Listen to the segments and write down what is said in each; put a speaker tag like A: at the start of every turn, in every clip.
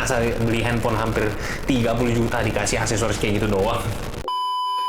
A: masa beli handphone hampir 30 juta dikasih aksesoris kayak gitu doang.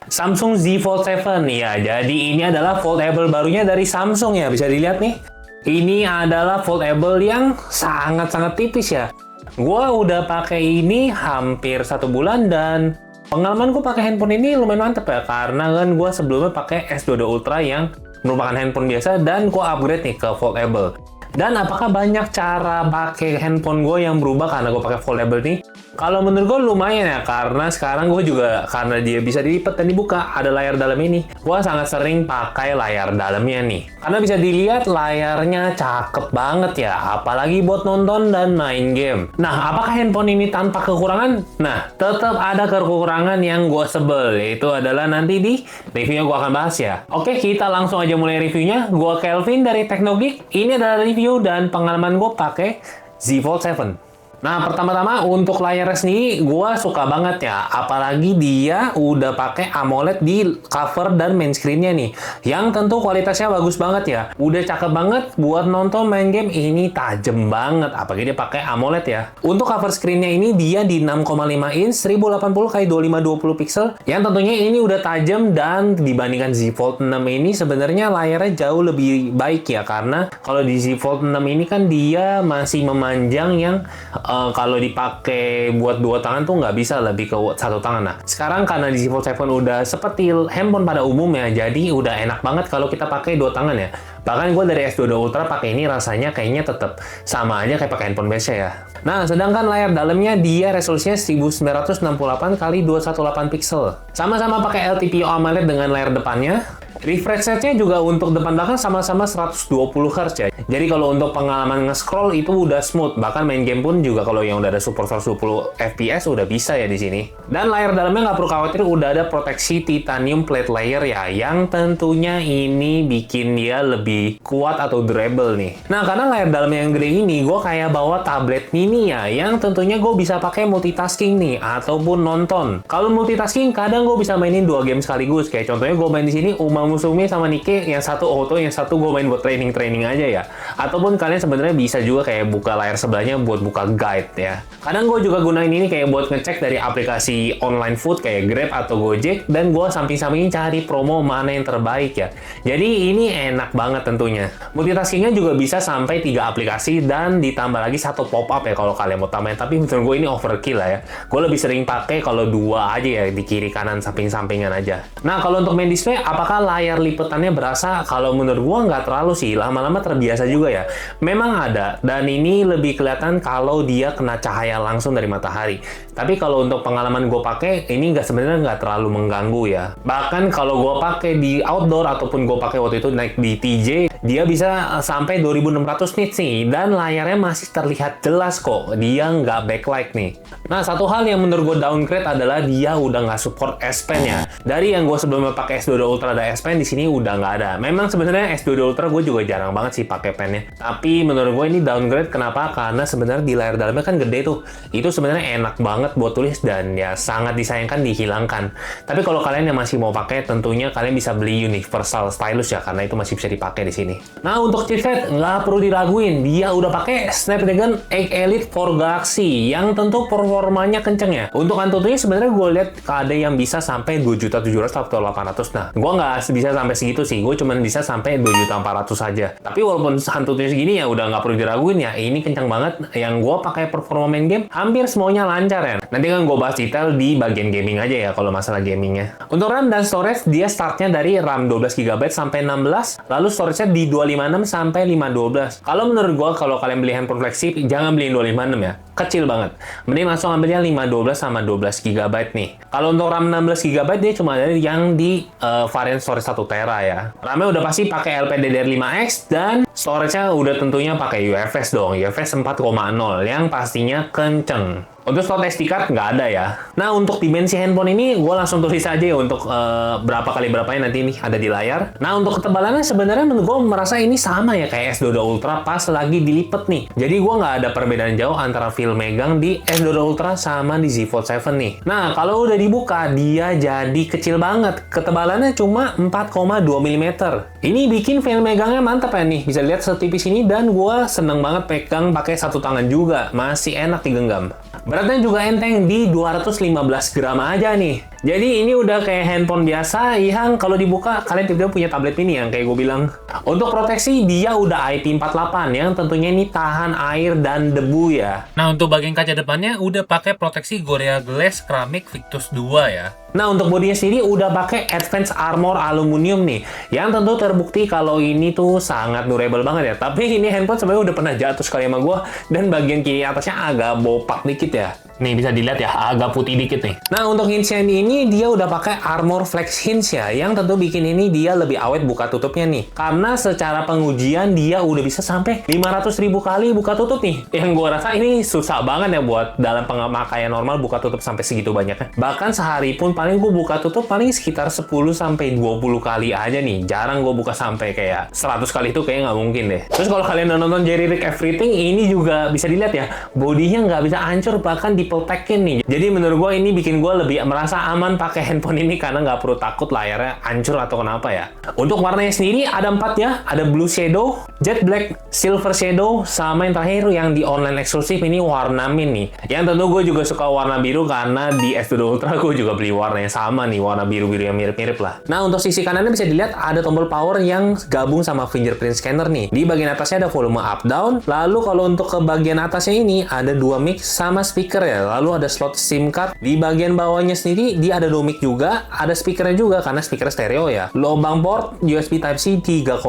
A: Samsung Z Fold 7 ya, jadi ini adalah foldable barunya dari Samsung ya, bisa dilihat nih. Ini adalah foldable yang sangat-sangat tipis ya. Gua udah pakai ini hampir 1 bulan dan pengalamanku pakai handphone ini lumayan mantep ya, karena kan gua sebelumnya pakai S22 Ultra yang merupakan handphone biasa dan gua upgrade nih ke foldable. Dan apakah banyak cara pakai handphone gue yang berubah karena gue pakai foldable nih? Kalau menurut gue lumayan ya, karena sekarang gue juga, karena dia bisa dilipat dan dibuka, ada layar dalam ini. Gue sangat sering pakai layar dalamnya nih. Karena bisa dilihat layarnya cakep banget ya, apalagi buat nonton dan main game. Nah, apakah handphone ini tanpa kekurangan? Nah, tetap ada kekurangan yang gue sebel, yaitu adalah nanti di reviewnya gue akan bahas ya. Oke, kita langsung aja mulai reviewnya. Gue Kelvin dari Teknogeek. Ini adalah review dan pengalaman gue pakai Z Fold 7. Nah, pertama-tama untuk layarnya sendiri, gue suka banget ya. Apalagi dia udah pakai AMOLED di cover dan main screen-nya nih. Yang tentu kualitasnya bagus banget ya. Udah cakep banget buat nonton main game, ini tajam banget. Apalagi dia pakai AMOLED ya. Untuk cover screen-nya ini dia di 6,5 inch 1080x2520 pixel. Yang tentunya ini udah tajam dan dibandingkan Z Fold 6 ini sebenarnya layarnya jauh lebih baik ya. Karena kalau di Z Fold 6 ini kan dia masih memanjang yang kalau dipakai buat 2 tangan tuh nggak bisa, lebih ke 1 tangan. Nah, sekarang karena di Z Fold 7 udah seperti handphone pada umumnya, jadi udah enak banget kalau kita pakai 2 tangan ya. Bahkan gue dari S22 Ultra pakai ini rasanya kayaknya tetap sama aja kayak pakai handphone biasa ya. Nah, sedangkan layar dalamnya dia resolusinya 1968x218 pixel. Sama-sama pakai LTPO AMOLED dengan layar depannya. Refresh rate-nya juga untuk depan belakang sama-sama 120 Hz ya. Jadi kalau untuk pengalaman nge-scroll itu udah smooth. Bahkan main game pun juga kalau yang udah ada support 120 FPS udah bisa ya di sini. Dan layar dalamnya nggak perlu khawatir, udah ada proteksi titanium plate layer ya, yang tentunya ini bikin dia lebih kuat atau durable nih. Nah, karena layar dalamnya yang gede ini, gue kayak bawa tablet mini ya, yang tentunya gue bisa pakai multitasking nih, ataupun nonton. Kalau multitasking, kadang gue bisa mainin 2 game sekaligus. Kayak contohnya gue main di sini Uma Musume sama Nike, yang satu auto, yang satu gue main buat training aja ya. Ataupun kalian sebenarnya bisa juga kayak buka layar sebelahnya buat buka guide ya. Kadang gue juga gunain ini kayak buat ngecek dari aplikasi online food kayak Grab atau Gojek, dan gue samping-sampingin cari promo mana yang terbaik ya. Jadi ini enak banget tentunya. Multitaskingnya juga bisa sampai 3 aplikasi dan ditambah lagi 1 pop-up ya kalau kalian mau tambahin. Tapi menurut gue ini overkill lah ya. Gue lebih sering pakai kalau 2 aja ya, di kiri kanan samping-sampingan aja. Nah, kalau untuk main display, apakah layar lipetannya berasa? Kalau menurut gua nggak terlalu sih, lama-lama terbiasa juga ya. Memang ada, dan ini lebih kelihatan kalau dia kena cahaya langsung dari matahari. Tapi kalau untuk pengalaman gua pakai, ini sebenarnya nggak terlalu mengganggu ya. Bahkan kalau gua pakai di outdoor ataupun gua pakai waktu itu naik di TJ, dia bisa sampai 2600 nits nih, dan layarnya masih terlihat jelas kok. Dia nggak backlight nih. Nah, satu hal yang menurut gua downgrade adalah dia udah nggak support S Pen ya. Dari yang gua sebelumnya pakai S22 Ultra ada S Pen, di sini udah nggak ada. Memang sebenarnya S22 Ultra gue juga jarang banget sih pakai pennya. Tapi menurut gue ini downgrade. Kenapa? Karena sebenarnya di layar dalamnya kan gede tuh. Itu sebenarnya enak banget buat tulis dan ya sangat disayangkan dihilangkan. Tapi kalau kalian yang masih mau pakai, tentunya kalian bisa beli Universal Stylus ya, karena itu masih bisa dipakai di sini. Nah, untuk chipset nggak perlu diraguin. Dia udah pakai Snapdragon 8 Elite 4 Galaxy yang tentu performanya kenceng ya. Untuk Antutunya sebenarnya gue lihat ada yang bisa sampai 2.700.000 atau 800. Nah, gue nggak bisa sampai segitu sih. Gue cuma bisa sampai 2.400.000 saja. Tapi walaupun Antutunya segini ya udah nggak perlu diraguin ya. Ini kencang banget. Yang gue pakai performa main game hampir semuanya lancar ya. Nanti kan gue bahas detail di bagian gaming aja ya kalau masalah gamingnya. Untuk RAM dan storage, dia startnya dari RAM 12GB sampai 16, lalu storage-nya di 256 sampai 512. Kalau menurut gue, kalau kalian beli handphone flagship, jangan beli 256 ya. Kecil banget. Mending langsung ambilnya 512 sama 12GB nih. Kalau untuk RAM 16GB, dia cuma ada yang di varian storage 1TB ya. RAM-nya udah pasti pakai LPDDR5X dan storage-nya udah tentunya pakai UFS dong. UFS 4.0 yang pastinya kenceng. Untuk slot SD card nggak ada ya. Nah, untuk dimensi handphone ini, gue langsung tulis aja ya untuk berapa kali berapanya nanti ini ada di layar. Nah, untuk ketebalannya sebenarnya menurut gue merasa ini sama ya kayak S22 Ultra pas lagi dilipet nih. Jadi gue nggak ada perbedaan jauh antara feel megang di S22 Ultra sama di Z Fold 7 nih. Nah, kalau udah dibuka, dia jadi kecil banget. Ketebalannya cuma 4,2 mm. Ini bikin feel megangnya mantap ya nih. Bisa lihat setipis ini dan gue seneng banget pegang pakai satu tangan juga. Masih enak digenggam. Beratnya juga enteng di 215 gram aja nih. Jadi ini udah kayak handphone biasa yang kalau dibuka kalian tiba-tiba punya tablet mini yang kayak gue bilang. Untuk proteksi dia udah IP48 yang tentunya ini tahan air dan debu ya. Nah untuk bagian kaca depannya udah pakai proteksi Gorilla Glass Ceramic Victus 2 ya. Nah untuk bodinya sendiri udah pakai Advanced Armor Aluminium nih, yang tentu terbukti kalau ini tuh sangat durable banget ya. Tapi ini handphone sebenarnya udah pernah jatuh sekali sama gue dan bagian kiri atasnya agak bopak dikit ya. Nih bisa dilihat ya, agak putih dikit nih. Nah untuk hinge ini dia udah pakai Armor Flex hinge ya, yang tentu bikin ini dia lebih awet buka tutupnya nih. Karena secara pengujian dia udah bisa sampai 500.000 kali buka tutup nih. Yang gue rasa ini susah banget ya buat dalam pemakaian normal buka tutup sampai segitu banyaknya. Bahkan sehari pun paling gue buka tutup paling sekitar 10-20 kali aja nih. Jarang gue buka sampai kayak 100 kali itu kayak nggak mungkin deh. Terus kalau kalian udah nonton Jerry Rig Everything, ini juga bisa dilihat ya, bodinya nggak bisa hancur bahkan dipeltekin nih. Jadi menurut gue ini bikin gue lebih merasa aman pakai handphone ini karena nggak perlu takut layarnya hancur atau kenapa ya. Untuk warnanya sendiri ada 4 ya, ada blue shadow, jet black, silver shadow, sama yang terakhir yang di online eksklusif ini warna mint nih. Yang tentu gue juga suka warna biru karena di S22 Ultra gue juga beli warnanya sama nih, warna biru-biru yang mirip-mirip lah. Nah untuk sisi kanannya bisa dilihat ada tombol power yang gabung sama fingerprint scanner nih. Di bagian atasnya ada volume up down. Lalu kalau untuk ke bagian atasnya ini ada 2 mic sama speaker ya. Lalu ada slot SIM card. Di bagian bawahnya sendiri dia ada 2 mic juga, ada speakernya juga karena speaker stereo ya. Lubang port USB Type-C 3,2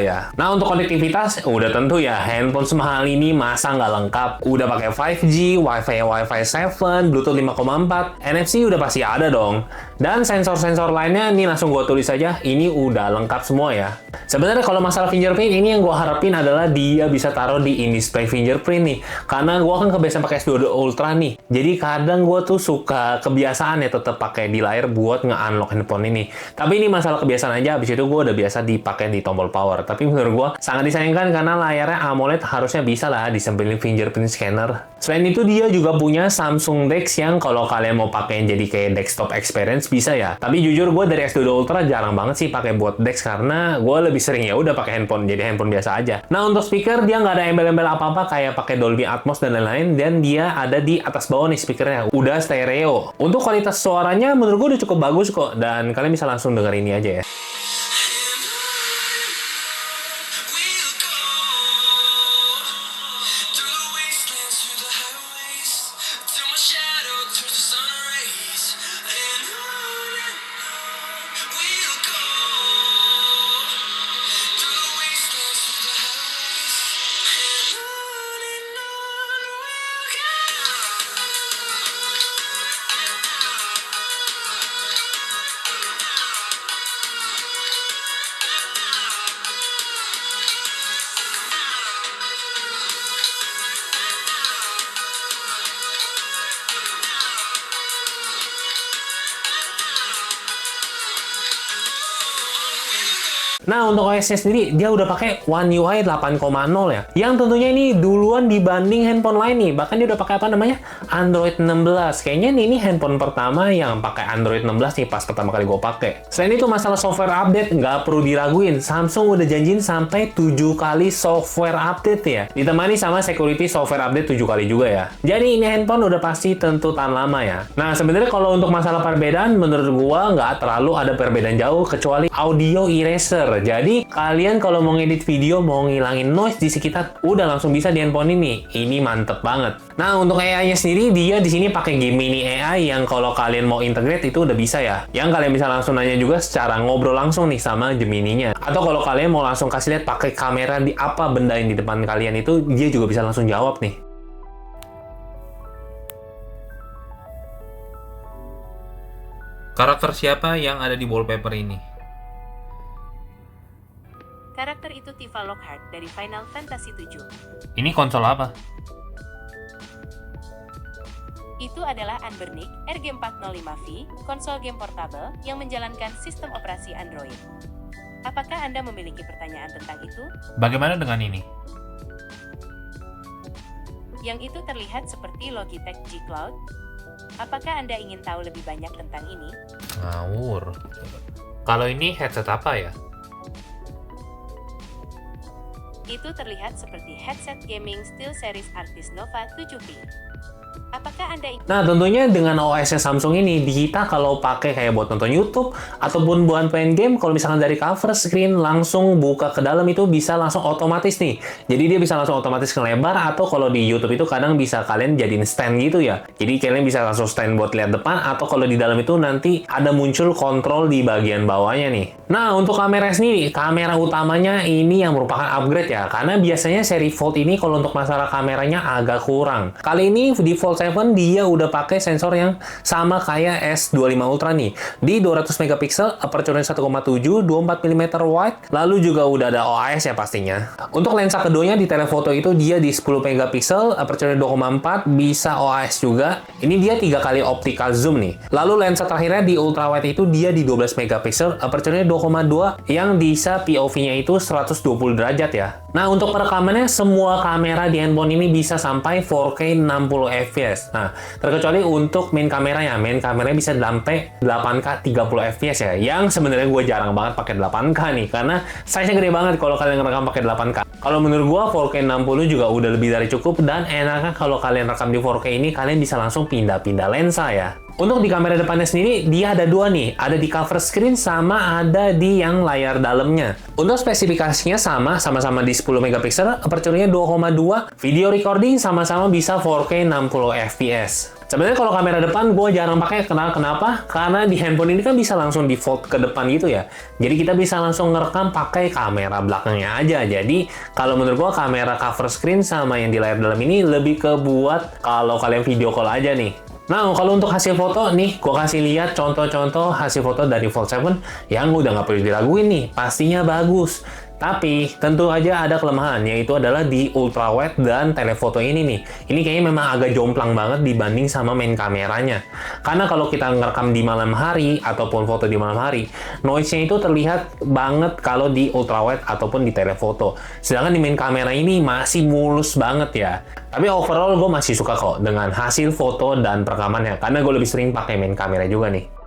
A: ya. Nah untuk konektivitas udah tentu ya handphone semahal ini masa nggak lengkap. Udah pakai 5G, Wi-Fi 7, Bluetooth 5,4, NFC udah pasti ada dong. Dan sensor-sensor lainnya nih langsung gue tulis aja, ini udah lengkap semua ya. Sebenarnya kalau masalah fingerprint ini yang gue harapin adalah dia bisa taruh di in-display fingerprint nih. Karena gue kan kebiasaan pakai S22 Ultra nih. Jadi kadang gue tuh suka kebiasaan ya tetap pakai di layar buat nge-unlock handphone ini. Tapi ini masalah kebiasaan aja, habis itu gue udah biasa dipakai di tombol power. Tapi menurut gue sangat disayangkan karena layarnya AMOLED harusnya bisa lah disembelin fingerprint scanner. Selain itu dia juga punya Samsung DeX yang kalau kalian mau pakai jadi kayak desktop experience bisa ya. Tapi jujur gue dari S22 Ultra jarang banget sih pakai buat DeX karena gue lebih sering ya udah pakai handphone jadi handphone biasa aja. Nah untuk speaker dia nggak ada embel-embel apa-apa kayak pakai Dolby Atmos dan lain-lain, dan dia ada di atas bawah nih speakernya udah stereo. Untuk kualitas suaranya menurut gue udah cukup bagus kok dan kalian bisa langsung denger ini aja ya. Nah, untuk OS-nya sendiri, dia udah pakai One UI 8.0 ya. Yang tentunya ini duluan dibanding handphone lain nih. Bahkan dia udah pakai apa namanya? Android 16. Kayaknya ini handphone pertama yang pakai Android 16 nih pas pertama kali gue pakai. Selain itu, masalah software update nggak perlu diraguin. Samsung udah janjiin sampai 7 kali software update ya. Ditemani sama security software update 7 kali juga ya. Jadi ini handphone udah pasti tentu tahan lama ya. Nah, sebenarnya kalau untuk masalah perbedaan, menurut gua nggak terlalu ada perbedaan jauh kecuali audio eraser. Jadi kalian kalau mau ngedit video, mau ngilangin noise di sekitar, udah langsung bisa di handphone ini. Ini mantep banget. Nah untuk AI-nya sendiri, dia di sini pakai Gemini AI yang kalau kalian mau integrate itu udah bisa ya. Yang kalian bisa langsung nanya juga secara ngobrol langsung nih sama Gemini-nya. Atau kalau kalian mau langsung kasih lihat pakai kamera di apa benda yang di depan kalian itu, dia juga bisa langsung jawab nih. Karakter siapa yang ada di wallpaper ini?
B: Karakter itu Tifa Lockhart dari Final Fantasy VII.
A: Ini konsol apa?
B: Itu adalah Anbernic RG405V, konsol game portable yang menjalankan sistem operasi Android. Apakah Anda memiliki pertanyaan tentang itu?
A: Bagaimana dengan ini?
B: Yang itu terlihat seperti Logitech G Cloud. Apakah Anda ingin tahu lebih banyak tentang ini?
A: Ngawur. Kalau ini headset apa ya?
B: Itu terlihat seperti headset gaming SteelSeries Arctis Nova 7P. Apakah Anda ingin...
A: Nah, tentunya dengan OS-nya Samsung ini, kita kalau pakai kayak buat nonton YouTube, ataupun buat main game, kalau misalkan dari cover screen langsung buka ke dalam itu bisa langsung otomatis nih. Jadi dia bisa langsung otomatis ngelebar, atau kalau di YouTube itu kadang bisa kalian jadiin stand gitu ya. Jadi kalian bisa langsung stand buat lihat depan, atau kalau di dalam itu nanti ada muncul kontrol di bagian bawahnya nih. Nah, untuk kamera sendiri, kamera utamanya ini yang merupakan upgrade ya, karena biasanya seri Fold ini kalau untuk masalah kameranya agak kurang. Kali ini di Fold 7 dia udah pakai sensor yang sama kayak S25 Ultra nih. Di 200 megapiksel, aperture 1,7, 24 mm wide, lalu juga udah ada OIS ya pastinya. Untuk lensa keduanya di telefoto itu dia di 10 megapiksel, aperture 2,4, bisa OIS juga. Ini dia 3 kali optical zoom nih. Lalu lensa terakhirnya di ultra wide itu dia di 12 megapiksel, aperture 2,2 yang bisa POV-nya itu 120 derajat ya. Nah, untuk perekamannya semua kamera di handphone ini bisa sampai 4K 60 fps. Nah, terkecuali untuk main kameranya. Main kameranya bisa sampai 8K 30 fps ya. Yang sebenarnya gue jarang banget pakai 8K nih, karena size-nya gede banget kalau kalian ngerekam pakai 8K. Kalau menurut gue 4K 60 juga udah lebih dari cukup, dan enaknya kalau kalian rekam di 4K ini, kalian bisa langsung pindah-pindah lensa ya. Untuk di kamera depannya sendiri, dia ada dua nih. Ada di cover screen sama ada di yang layar dalamnya. Untuk spesifikasinya sama-sama di 10 megapiksel, aperture-nya 2,2. Video recording sama-sama bisa 4K 60 fps. Sebenarnya kalau kamera depan gue jarang pakai, kenapa? Karena di handphone ini kan bisa langsung di fold ke depan gitu ya. Jadi kita bisa langsung ngerekam pakai kamera belakangnya aja. Jadi kalau menurut gue kamera cover screen sama yang di layar dalam ini lebih ke buat kalau kalian video call aja nih. Nah, kalau untuk hasil foto nih, gue kasih lihat contoh-contoh hasil foto dari Fold 7 yang udah nggak perlu diraguin nih, pastinya bagus. Tapi, tentu aja ada kelemahan, yaitu adalah di ultra wide dan telefoto ini nih. Ini kayaknya memang agak jomplang banget dibanding sama main kameranya. Karena kalau kita ngerekam di malam hari, ataupun foto di malam hari, noise-nya itu terlihat banget kalau di ultra wide ataupun di telefoto. Sedangkan di main kamera ini masih mulus banget ya. Tapi overall gue masih suka kok dengan hasil foto dan perekamannya, karena gue lebih sering pakai main kamera juga nih.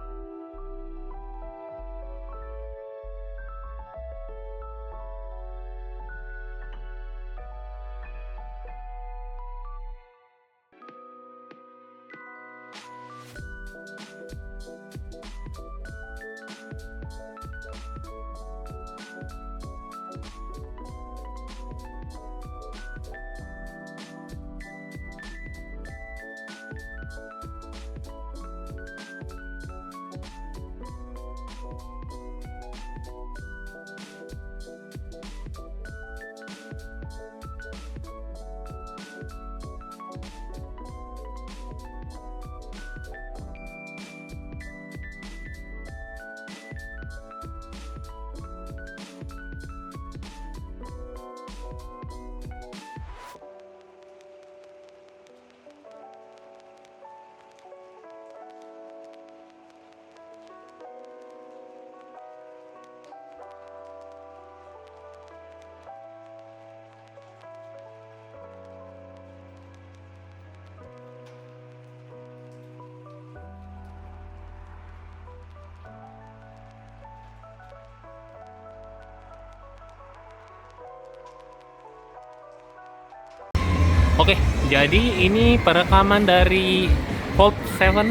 A: Oke, jadi ini perekaman dari Fold 7.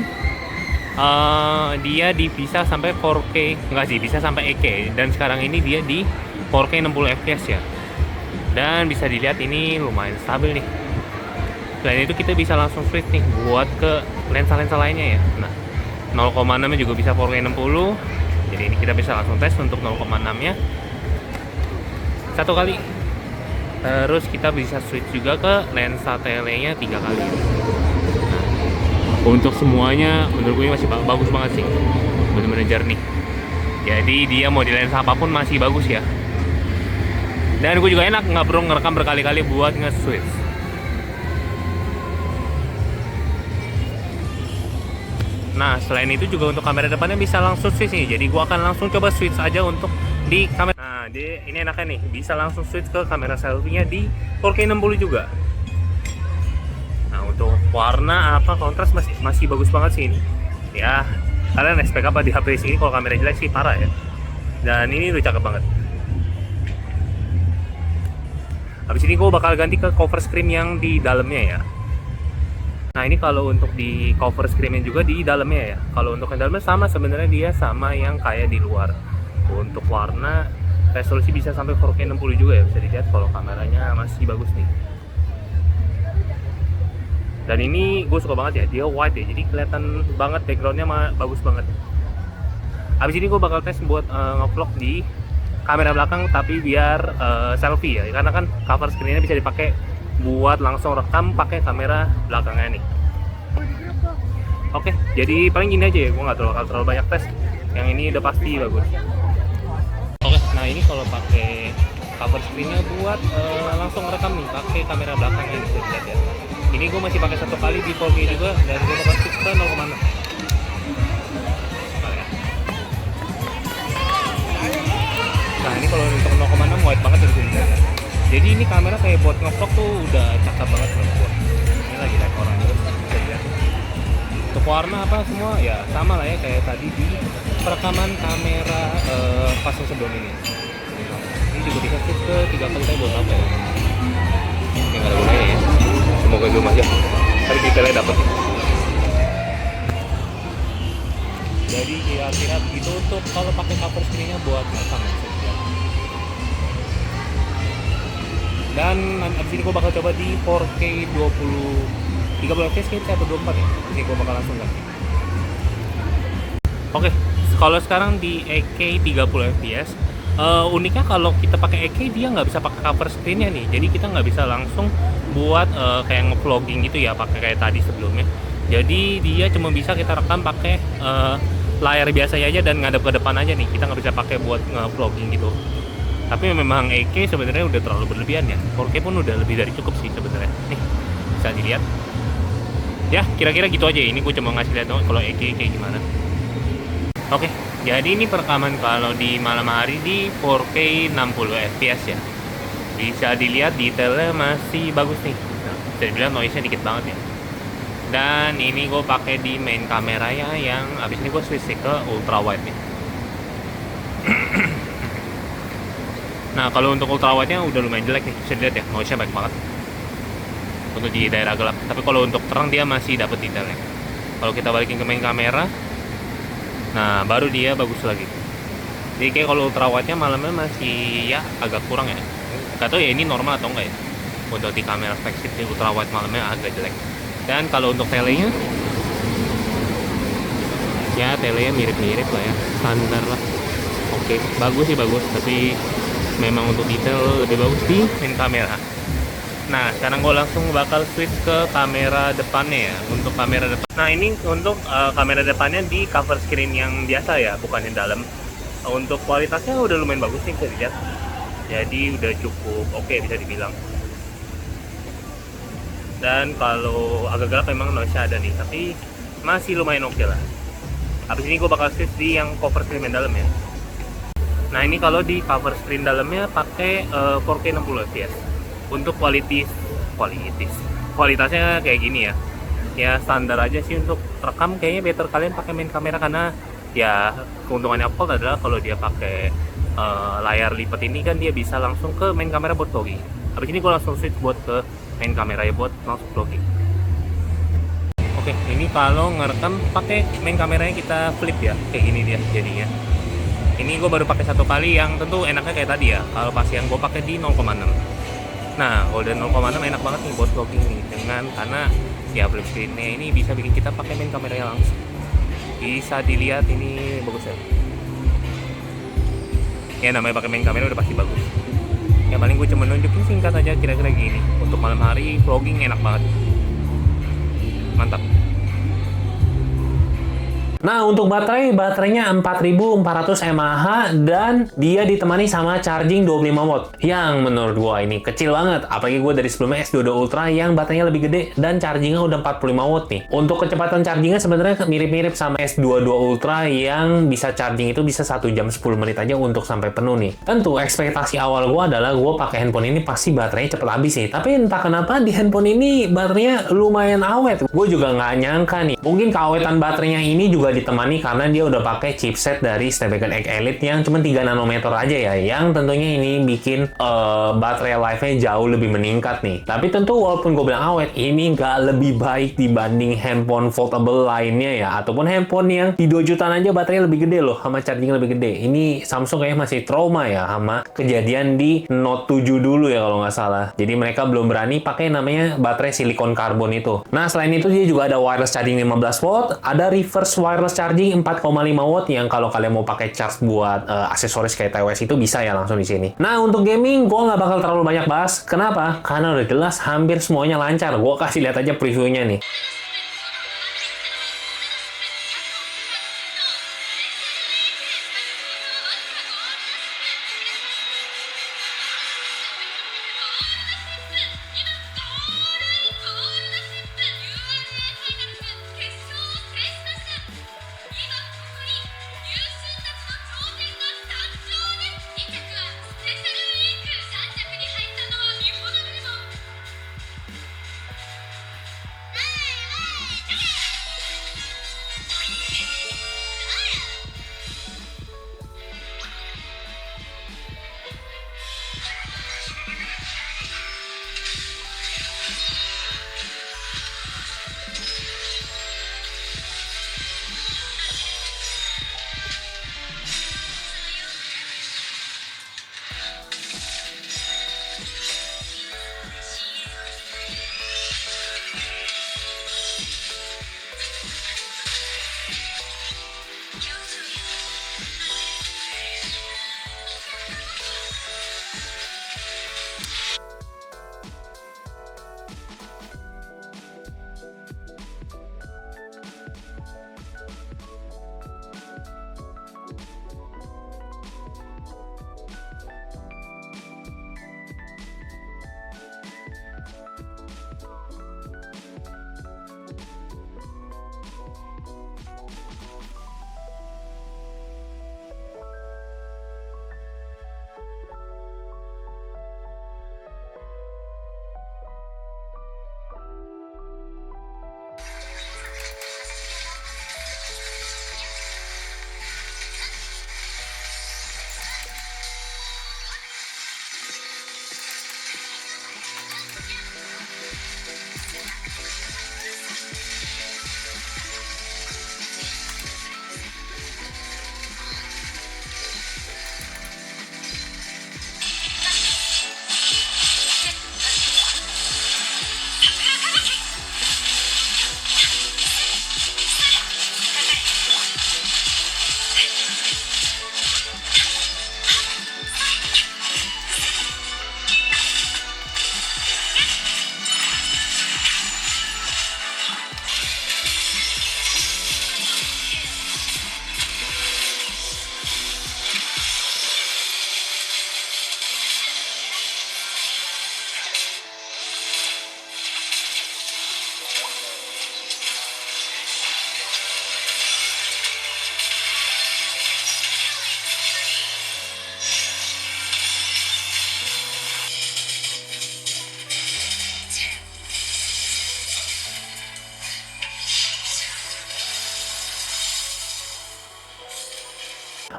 A: Dia bisa sampai 4K, enggak sih, bisa sampai 8K. Dan sekarang ini dia di 4K 60 fps ya. Dan bisa dilihat ini lumayan stabil nih. Selain itu kita bisa langsung switch nih buat ke lensa-lensa lainnya ya. Nah, 0,6 juga bisa 4K 60. Jadi ini kita bisa langsung tes untuk 0,6-nya. Satu kali. Terus kita bisa switch juga ke lensa tele-nya 3 kali. Nah, untuk semuanya menurut gue masih bagus banget sih, bener-bener jernih. Jadi dia mau di lensa apapun masih bagus ya. Dan gue juga enak, nggak perlu ngerekam berkali-kali buat nge-switch. Nah, selain itu juga untuk kamera depannya bisa langsung switch nih. Jadi gua akan langsung coba switch aja untuk di kamera. Nah, ini enaknya nih, bisa langsung switch ke kamera selfie-nya di 4K 60 juga. Nah, untuk warna apa kontras masih bagus banget sih ini. Ya, kalian expect apa di HP sini? Kalau kamera jelek sih parah ya. Dan ini udah cakep banget. Habis ini gue bakal ganti ke cover screen yang di dalamnya ya. Nah, ini kalau untuk di cover screen-nya juga di dalamnya ya. Kalau untuk yang dalamnya sama sebenarnya, dia sama yang kayak di luar. Untuk warna resolusi bisa sampai 4K 60 juga ya, bisa dilihat kalau kameranya masih bagus nih. Dan ini gue suka banget ya, dia white ya, jadi kelihatan banget backgroundnya bagus banget. Habis ini gue bakal tes buat ngevlog di kamera belakang tapi biar selfie ya, karena kan cover screen-nya bisa dipakai buat langsung rekam pakai kamera belakangnya nih. Oke, jadi paling gini aja ya, gue nggak terlalu banyak tes. Yang ini udah pasti bagus. Oke, nah ini kalau pakai cover screen-nya buat langsung rekam nih pakai kamera belakangnya bisa dilihat ya. Ini gue masih pakai 1 kali di 4K juga, dan gue bakal switch ke 0,6. Nah, ini kalau untuk 0,6 white banget dari sini. Jadi ini kamera kayak buat ngevlog tuh udah cakep banget menurut gua. Ini lagi live orang juga bisa dilihat. Untuk warna apa semua ya sama lah ya kayak tadi di perekaman kamera pas yang sebelum ini. Ini juga bisa switch ke 3 kali, tapi buat apa ya? Ini nggak ada gunanya ya. Semoga zoom aja. Tapi detailnya dapet ya. Jadi kira-kira itu untuk kalau pakai cover screen-nya buat merekam ya. Dan abis ini gue bakal coba di 4K 30 fps kayaknya atau 24 ya. Ini gue bakal langsung ganti. Oke, kalau sekarang di 8K 30 fps, uniknya kalau kita pakai 8K dia nggak bisa pakai cover screen-nya nih. Jadi kita nggak bisa langsung buat kayak nge-vlogging gitu ya, pakai kayak tadi sebelumnya. Jadi dia cuma bisa kita rekam pakai layar biasa aja dan ngadep ke depan aja nih. Kita nggak bisa pakai buat nge-vlogging gitu. Tapi memang 8K sebenarnya udah terlalu berlebihan ya. 4K pun udah lebih dari cukup sih sebenarnya. Nih, bisa dilihat. Ya, kira-kira gitu aja. Ini gue cuma ngasih lihat dong kalau 8K kayak gimana. Oke, jadi ini perekaman kalau di malam hari di 4K 60 fps ya. Bisa dilihat detailnya masih bagus nih. Nah, bisa dibilang noise-nya dikit banget ya. Dan ini gue pakai di main kameranya yang abis ini gue switch ke ultra wide nih. Nah, kalau untuk ultra wide-nya udah lumayan jelek nih, bisa dilihat ya, noise-nya baik banget untuk di daerah gelap. Tapi kalau untuk terang dia masih dapat detailnya. Kalau kita balikin ke main kamera, nah baru dia bagus lagi. Jadi kayak kalau ultra wide-nya malamnya masih ya agak kurang ya. Gak tau ya ini normal atau enggak ya. Untuk di kamera flagship di ultra wide malamnya agak jelek. Dan kalau untuk telenya, ya telenya mirip-mirip lah ya, standar lah. Oke, bagus sih bagus, tapi memang untuk detail lebih bagus di main kamera. Nah, sekarang gue langsung bakal switch ke kamera depannya ya. Untuk kamera depan, nah ini untuk kamera depannya di cover screen yang biasa ya, bukan yang dalam. Untuk kualitasnya udah lumayan bagus nih, bisa dilihat. Jadi udah cukup oke bisa dibilang. Dan kalau agak gelap memang noise-nya ada nih, tapi masih lumayan oke lah. Habis ini gue bakal switch di yang cover screen yang dalam ya. Nah, ini kalau di cover screen dalamnya pakai 4K 60 fps. Untuk kualitasnya kayak gini ya. Ya standar aja sih untuk rekam, kayaknya better kalian pakai main kamera, karena ya keuntungannya Apple adalah kalau dia pakai layar lipat ini kan dia bisa langsung ke main kamera buat vlogging. Habis ini gue langsung switch buat ke main kamera ya buat langsung vlogging. Oke, ini kalau ngerekam pakai main kameranya kita flip ya, kayak gini dia jadinya. Ini gue baru pakai 1 kali, yang tentu enaknya kayak tadi ya. Kalau pas yang gue pakai di 0,6. Nah, kalau dari 0,6 enak banget nih buat vlogging nih, karena ya flip screen-nya ini bisa bikin kita pakai main kameranya langsung. Bisa dilihat ini bagus ya. Ya namanya pakai main kamera udah pasti bagus. Ya paling gue cuma nunjukin singkat aja kira-kira gini. Untuk malam hari vlogging enak banget. Mantap. Nah, untuk baterainya 4400 mAh dan dia ditemani sama charging 25 watt. Yang menurut gua ini kecil banget, apalagi gua dari sebelumnya S22 Ultra yang baterainya lebih gede dan chargingnya udah 45 watt nih. Untuk kecepatan chargingnya sebenarnya mirip-mirip sama S22 Ultra yang bisa charging itu bisa 1 jam 10 menit aja untuk sampai penuh nih. Tentu ekspektasi awal gua adalah gua pakai handphone ini pasti baterainya cepet habis nih. Tapi entah kenapa di handphone ini baterainya lumayan awet. Gue juga nggak nyangka nih. Mungkin keawetan baterainya ini juga ditemani karena dia udah pakai chipset dari Snapdragon 8 Elite yang cuma 3 nanometer aja ya. Yang tentunya ini bikin baterai life-nya jauh lebih meningkat nih. Tapi tentu walaupun gue bilang awet, ini nggak lebih baik dibanding handphone foldable lainnya ya. Ataupun handphone yang di 2 jutaan aja baterainya lebih gede loh, sama charging lebih gede. Ini Samsung kayaknya masih trauma ya sama kejadian di Note 7 dulu ya kalau nggak salah. Jadi mereka belum berani pakai namanya baterai silikon karbon itu. Nah, selain itu dia juga ada wireless charging 15 watt, ada reverse wireless charging 4,5 watt yang kalau kalian mau pakai charge buat aksesoris kayak TWS itu bisa ya langsung di sini. Nah, untuk gaming gue nggak bakal terlalu banyak bahas. Kenapa? Karena udah jelas hampir semuanya lancar. Gue kasih lihat aja previewnya nih.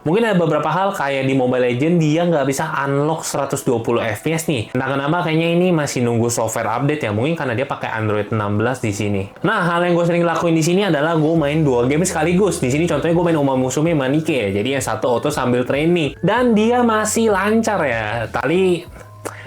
A: Mungkin ada beberapa hal kayak di Mobile Legends dia nggak bisa unlock 120 FPS nih. Entah kenapa kayaknya ini masih nunggu software update ya. Mungkin karena dia pakai Android 16 di sini. Nah, hal yang gue sering lakuin di sini adalah gue main 2 game sekaligus. Di sini contohnya gue main Uma Musume Manike ya. Jadi yang satu auto sambil training. Dan dia masih lancar ya. Tadi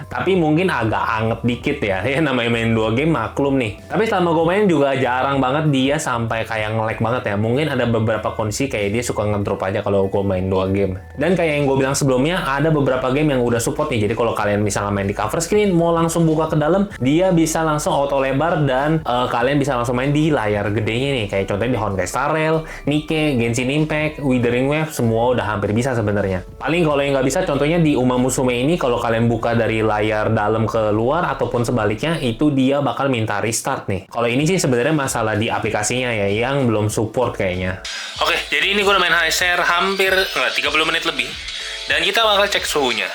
A: Tapi mungkin agak anget dikit ya. Ya namanya main 2 game maklum nih. Tapi selama gue main juga jarang banget dia sampai kayak nge-lag banget ya. Mungkin ada beberapa kondisi kayak dia suka ngedrop aja kalau gue main 2 game. Dan kayak yang gue bilang sebelumnya, ada beberapa game yang udah support nih. Jadi kalau kalian misalnya main di cover screen, mau langsung buka ke dalam, dia bisa langsung auto lebar dan kalian bisa langsung main di layar gedenya nih. Kayak contohnya di Honkai Star Rail, Nikke, Genshin Impact, Wuthering Waves, semua udah hampir bisa sebenarnya. Paling kalau yang nggak bisa, contohnya di Uma Musume ini, kalau kalian buka dari layar dalam ke luar ataupun sebaliknya, itu dia bakal minta restart nih. Kalau ini sih sebenarnya masalah di aplikasinya ya, yang belum support kayaknya. Oke, jadi ini gue udah main HSR hampir 30 menit lebih. Dan kita bakal cek suhunya.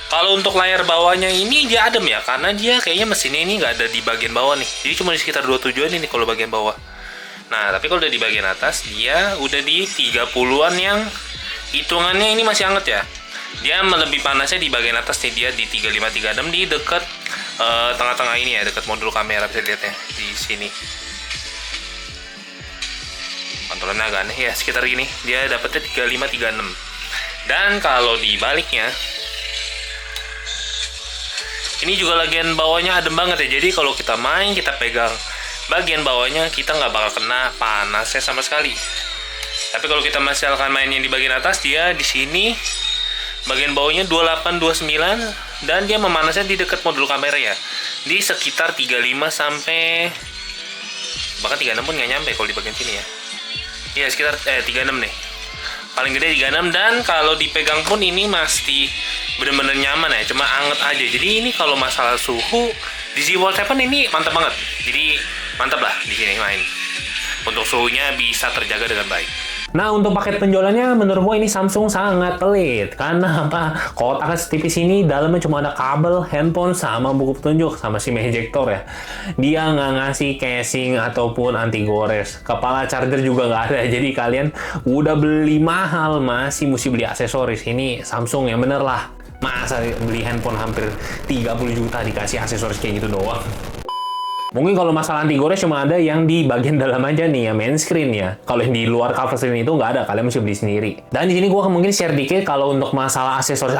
A: Kalau untuk layar bawahnya ini dia adem ya, karena dia kayaknya mesinnya ini nggak ada di bagian bawah nih. Jadi cuma di sekitar 27-an ini kalau bagian bawah. Nah, tapi kalau udah di bagian atas, dia udah di 30-an yang hitungannya ini masih hangat ya. Dia lebih panasnya di bagian atas nih, dia di 35-36 di dekat tengah-tengah ini ya, dekat modul kamera bisa dilihatnya di sini. Kontrolnya agak aneh ya, sekitar gini. Dia dapetnya 35-36. Dan kalau di baliknya, ini juga bagian bawahnya adem banget ya. Jadi kalau kita main, kita pegang bagian bawahnya, kita nggak bakal kena panasnya sama sekali. Tapi kalau kita masih akan main yang di bagian atas, dia di sini bagian bawahnya 28-29 dan dia memanasnya di dekat modul kamera ya. Di sekitar 35 sampai bahkan 36 pun nggak nyampe kalau di bagian sini ya. Iya sekitar 36 nih. Paling gede 36 dan kalau dipegang pun ini masih bener-bener nyaman ya, cuma anget aja. Jadi ini kalau masalah suhu di Z-Fold 7 ini mantap banget. Jadi mantap lah di sini main. Untuk suhunya bisa terjaga dengan baik. Nah, untuk paket penjualannya menurut gue ini Samsung sangat pelit. Karena apa? Kotaknya setipis ini, dalamnya cuma ada kabel, handphone, sama buku petunjuk, sama SIM ejector ya. Dia nggak ngasih casing ataupun anti gores. Kepala charger juga nggak ada. Jadi kalian udah beli mahal, masih mesti beli aksesoris. Ini Samsung yang bener lah. Masa beli handphone hampir 30 juta dikasih aksesoris kayak gitu doang. Mungkin kalau masalah anti gores cuma ada yang di bagian dalam aja nih ya, main screen ya. Kalau yang di luar cover screen itu nggak ada, kalian mesti beli sendiri. Dan di sini gue mungkin share dikit kalau untuk masalah aksesoris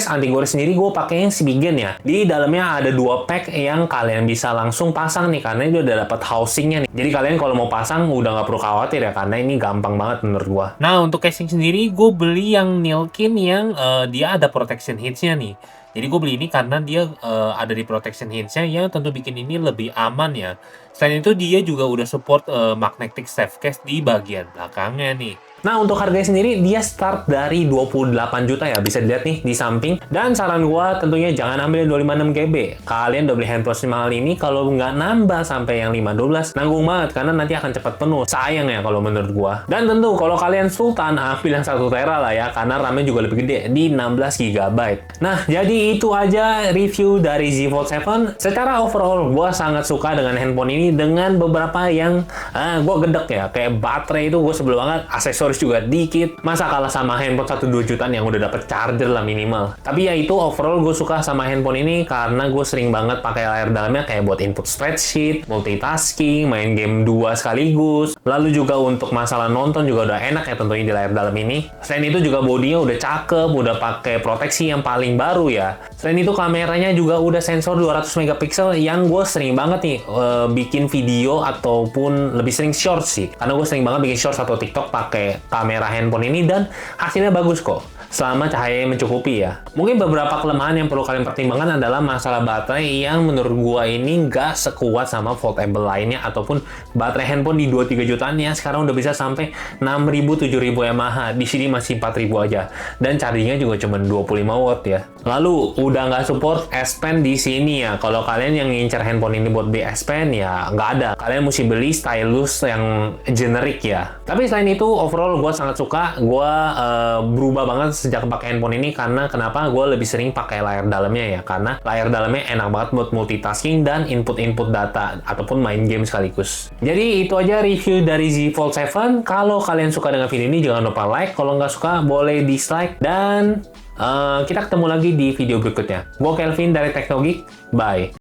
A: anti gores sendiri gue pakai yang Spigen ya. Di dalamnya ada 2 pack yang kalian bisa langsung pasang nih, karena itu udah dapat housingnya nih. Jadi kalian kalau mau pasang udah nggak perlu khawatir ya, karena ini gampang banget menurut gue. Nah untuk casing sendiri gue beli yang Nilkin yang dia ada protection hinge-nya nih. Jadi gue beli ini karena dia ada di protection hinge-nya yang tentu bikin ini lebih aman ya. Selain itu dia juga udah support magnetic safe case di bagian belakangnya nih. Nah, untuk harganya sendiri, dia start dari 28 juta ya. Bisa dilihat nih di samping. Dan saran gua tentunya jangan ambil 256 GB. Kalian udah beli handphone mahal ini, kalau nggak nambah sampai yang 512, nanggung banget. Karena nanti akan cepat penuh. Sayang ya kalau menurut gua. Dan tentu, kalau kalian sultan, ambil yang 1 tera lah ya. Karena RAM-nya juga lebih gede, di 16 GB. Nah, jadi itu aja review dari Z Fold 7. Secara overall, gua sangat suka dengan handphone ini. Dengan beberapa yang gua gedek ya. Kayak baterai itu gua sebel banget. Aksesoris juga dikit, masa kalah sama handphone 1-2 jutaan yang udah dapet charger lah minimal. Tapi ya itu overall gue suka sama handphone ini karena gue sering banget pakai layar dalamnya kayak buat input spreadsheet, multitasking, main game 2 sekaligus. Lalu juga untuk masalah nonton juga udah enak ya tentunya di layar dalam ini. Selain itu juga bodinya udah cakep, udah pakai proteksi yang paling baru ya. Selain itu kameranya juga udah sensor 200 megapiksel yang gue sering banget nih bikin video ataupun lebih sering short sih. Karena gue sering banget bikin short atau TikTok pakai kamera handphone ini dan hasilnya bagus kok. Selama cahayanya mencukupi ya. Mungkin beberapa kelemahan yang perlu kalian pertimbangkan adalah masalah baterai yang menurut gua ini nggak sekuat sama foldable lainnya ataupun baterai handphone di 2-3 jutaan ya sekarang udah bisa sampai 6.000-7.000 mAh. Di sini masih 4.000 aja. Dan chargingnya juga cuma 25 watt ya. Lalu udah nggak support S Pen di sini ya. Kalau kalian yang ngincer handphone ini buat beli S Pen ya nggak ada. Kalian mesti beli stylus yang generik ya. Tapi selain itu overall gua sangat suka. Gua berubah banget sejak pakai handphone ini karena kenapa gue lebih sering pakai layar dalamnya ya, karena layar dalamnya enak banget buat multitasking dan input data ataupun main game sekaligus. Jadi itu aja review dari Z Fold 7. Kalau kalian suka dengan video ini jangan lupa like, kalau nggak suka boleh dislike dan kita ketemu lagi di video berikutnya. Gue Kelvin dari Teknogeek, bye.